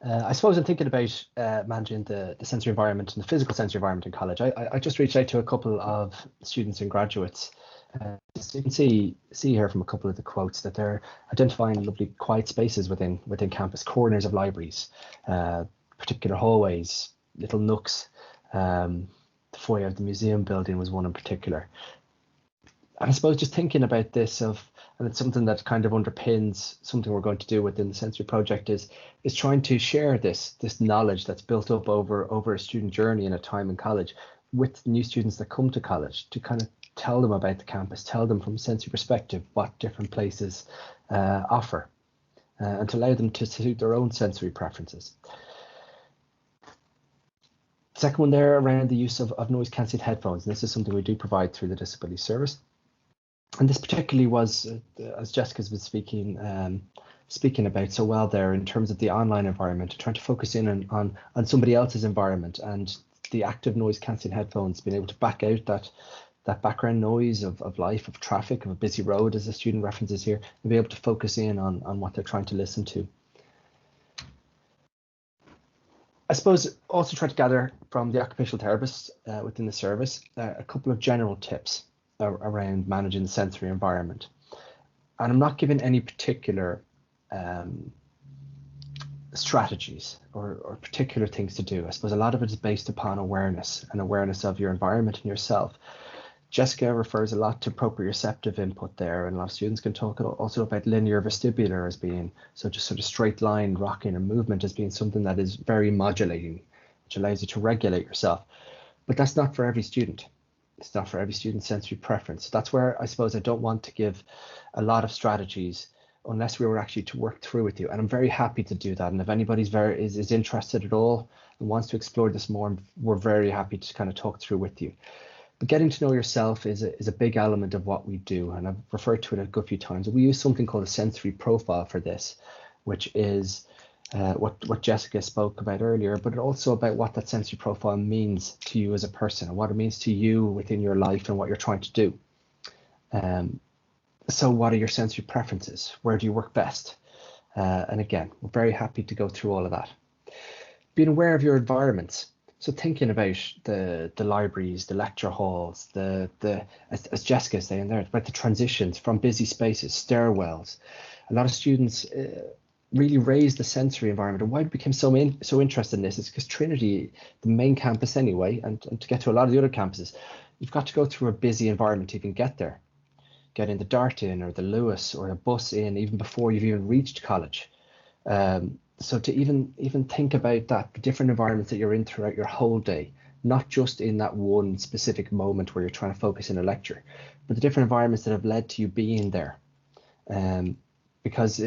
I suppose in thinking about managing the sensory environment and the physical sensory environment in college, I just reached out to a couple of students and graduates. So you can see here from a couple of the quotes that they're identifying lovely quiet spaces within campus, corners of libraries, particular hallways, little nooks. The foyer of the museum building was one in particular. And I suppose just thinking about this and it's something that kind of underpins something we're going to do within the sensory project is trying to share this knowledge that's built up over a student journey and a time in college with new students that come to college, to kind of tell them about the campus, tell them from a sensory perspective what different places offer, and to allow them to suit their own sensory preferences. Second one there around the use of noise cancelling headphones, and this is something we do provide through the disability service. And this particularly was, as Jessica's been speaking about so well there, in terms of the online environment, trying to focus in on somebody else's environment, and the active noise cancelling headphones, being able to back out that background noise of life, of traffic, of a busy road, as the student references here, and be able to focus in on what they're trying to listen to. I suppose also try to gather from the occupational therapists within the service a couple of general tips around managing the sensory environment. And I'm not giving any particular strategies or particular things to do. I suppose a lot of it is based upon awareness of your environment and yourself. Jessica refers a lot to proprioceptive input there, and a lot of students can talk also about linear vestibular as being, so just sort of straight line rocking and movement as being something that is very modulating, which allows you to regulate yourself. But that's not for every student. It's not for every student's sensory preference. That's where I suppose I don't want to give a lot of strategies unless we were actually to work through with you. And I'm very happy to do that. And if anybody's is interested at all and wants to explore this more, we're very happy to kind of talk through with you. But getting to know yourself is a big element of what we do, and I've referred to it a good few times. We use something called a sensory profile for this, which is what Jessica spoke about earlier, but also about what that sensory profile means to you as a person, and what it means to you within your life and what you're trying to do. So what are your sensory preferences? Where do you work best? And again, we're very happy to go through all of that. Being aware of your environments. So thinking about the libraries, the lecture halls, as Jessica is saying there, about the transitions from busy spaces, stairwells. A lot of students really raise the sensory environment. And why I became so interested in this is because Trinity, the main campus anyway, and to get to a lot of the other campuses, you've got to go through a busy environment to even get there. Get in the Dart in or the Lewis or a bus in even before you've even reached college. So to even think about that, the different environments that you're in throughout your whole day, not just in that one specific moment where you're trying to focus in a lecture, but the different environments that have led to you being there. Because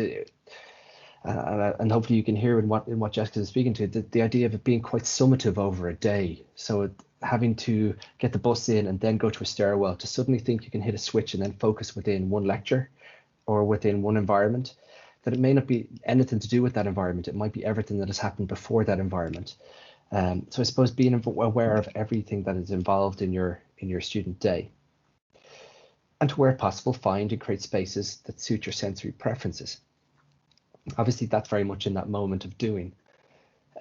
and hopefully you can hear in what Jessica is speaking to, the idea of it being quite summative over a day. So having to get the bus in and then go to a stairwell, to suddenly think you can hit a switch and then focus within one lecture or within one environment, that it may not be anything to do with that environment. It might be everything that has happened before that environment. So I suppose being aware of everything that is involved in your student day, and to where possible, find and create spaces that suit your sensory preferences. Obviously, that's very much in that moment of doing.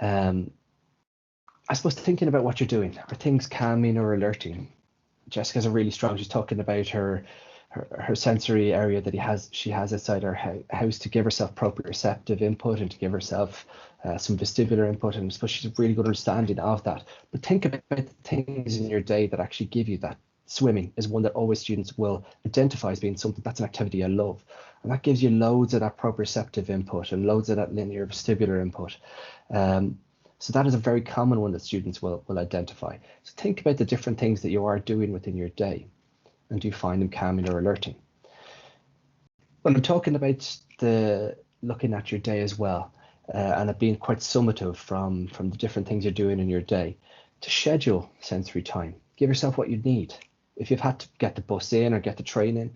I suppose thinking about what you're doing. Are things calming or alerting? Jessica's a really strong. She's talking about her sensory area that she has outside her house, to give herself proprioceptive input and to give herself some vestibular input, and I suppose she's a really good understanding of that. But think about the things in your day that actually give you that. Swimming is one that always students will identify as being something that's an activity I love, and that gives you loads of that proprioceptive input and loads of that linear vestibular input. So that is a very common one that students will identify. So think about the different things that you are doing within your day, and do you find them calming or alerting? When I'm talking about looking at your day as well, and it being quite summative from the different things you're doing in your day, to schedule sensory time. Give yourself what you need. If you've had to get the bus in or get the train in,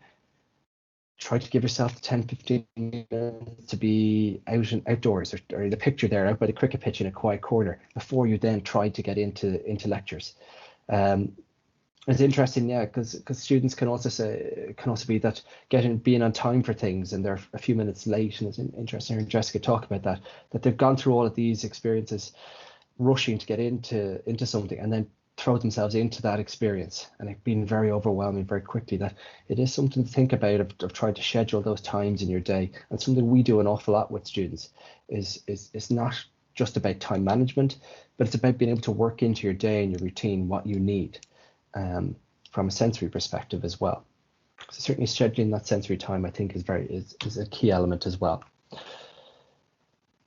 try to give yourself 10-15 minutes to be outdoors, or the picture there out by the cricket pitch in a quiet corner before you then try to get into lectures. It's interesting, yeah, because students can also be that being on time for things and they're a few minutes late, and it's interesting hearing Jessica talk about that they've gone through all of these experiences, rushing to get into something and then throw themselves into that experience, and it being very overwhelming very quickly. That it is something to think about of trying to schedule those times in your day, and something we do an awful lot with students is not just about time management, but it's about being able to work into your day and your routine what you need from a sensory perspective as well. So certainly scheduling that sensory time, I think, is a key element as well.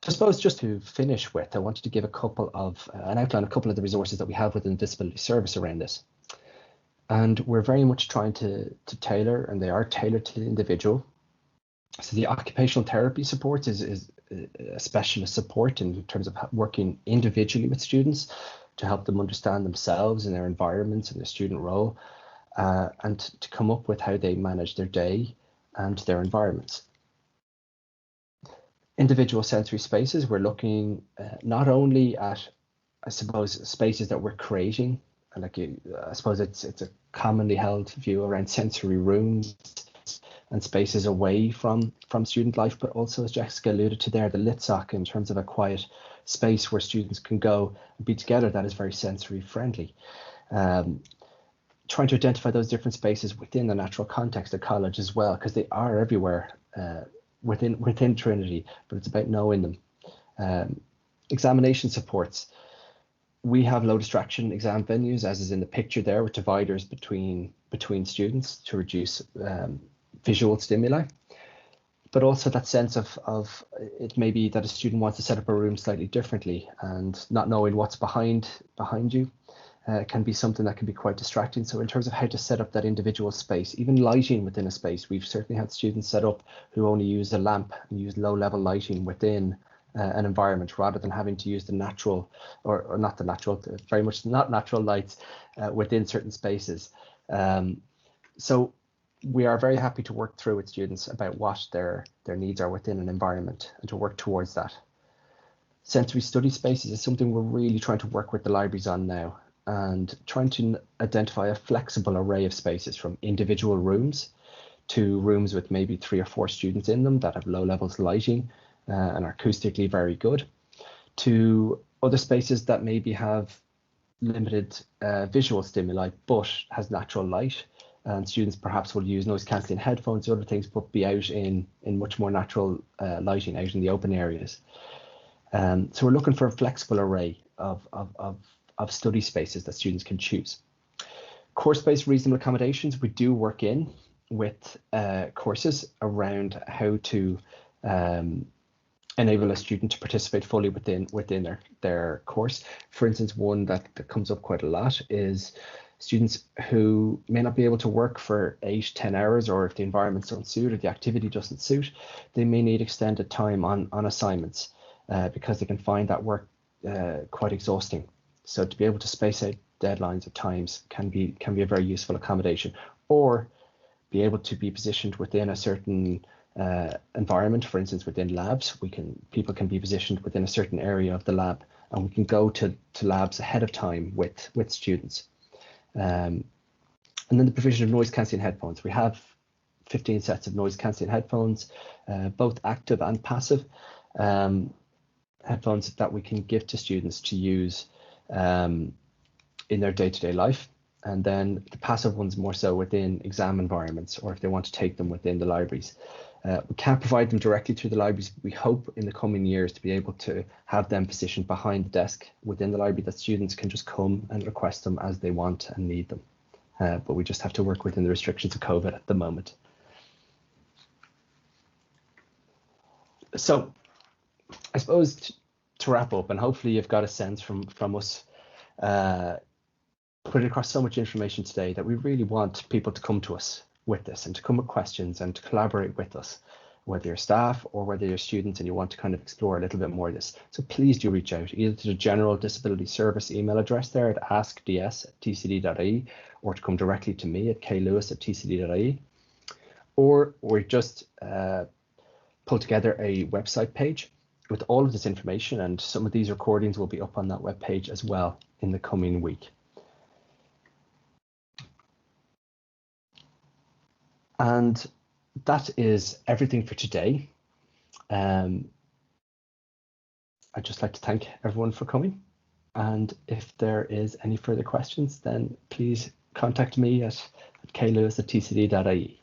I suppose just to finish with, I wanted to give an outline, a couple of the resources that we have within the disability service around this. And we're very much trying to tailor, and they are tailored to the individual. So the occupational therapy support is a specialist support in terms of working individually with students to help them understand themselves and their environments and their student role, and to come up with how they manage their day and their environments. Individual sensory spaces, we're looking not only at, I suppose, spaces that we're creating, I suppose it's a commonly held view around sensory rooms and spaces away from student life, but also, as Jessica alluded to there, the LitSoc, in terms of a quiet space where students can go and be together that is very sensory friendly. Trying to identify those different spaces within the natural context of college as well, because they are everywhere within Trinity, but it's about knowing them. Examination supports. We have low distraction exam venues, as is in the picture there, with dividers between students to reduce visual stimuli, but also that sense of it may be that a student wants to set up a room slightly differently, and not knowing what's behind you can be something that can be quite distracting. So in terms of how to set up that individual space, even lighting within a space, we've certainly had students set up who only use a lamp and use low level lighting within an environment, rather than having to use the natural, or not the natural, very much not natural lights within certain spaces. So we are very happy to work through with students about what their needs are within an environment and to work towards that. Sensory study spaces is something we're really trying to work with the libraries on now, and trying to identify a flexible array of spaces, from individual rooms to rooms with maybe 3 or 4 students in them that have low levels of lighting and are acoustically very good, to other spaces that maybe have limited visual stimuli but has natural light, and students perhaps will use noise cancelling headphones or other things, but be out in much more natural lighting out in the open areas. So we're looking for a flexible array of study spaces that students can choose. Course-based reasonable accommodations, we do work in with courses around how to enable a student to participate fully within their course. For instance, one that comes up quite a lot is students who may not be able to work for 8-10 hours, or if the environments don't suit or the activity doesn't suit, they may need extended time on assignments because they can find that work quite exhausting. So to be able to space out deadlines at times can be a very useful accommodation, or be able to be positioned within a certain environment. For instance, within labs, people can be positioned within a certain area of the lab, and we can go to labs ahead of time with students. And then the provision of noise cancelling headphones. We have 15 sets of noise cancelling headphones, both active and passive headphones that we can give to students to use in their day-to-day life. And then the passive ones more so within exam environments, or if they want to take them within the libraries. We can't provide them directly through the libraries. We hope in the coming years to be able to have them positioned behind the desk within the library, that students can just come and request them as they want and need them. But we just have to work within the restrictions of COVID at the moment. So I suppose to wrap up, and hopefully you've got a sense from us putting across so much information today, that we really want people to come to us with this and to come with questions and to collaborate with us, whether you're staff or whether you're students and you want to kind of explore a little bit more of this. So please do reach out either to the general disability service email address there at askds@tcd.ie, or to come directly to me at klewis@tcd.ie, or just pull together a website page with all of this information, and some of these recordings will be up on that web page as well in the coming week. And that is everything for today. I'd just like to thank everyone for coming. And if there is any further questions, then please contact me at klewis@tcd.ie.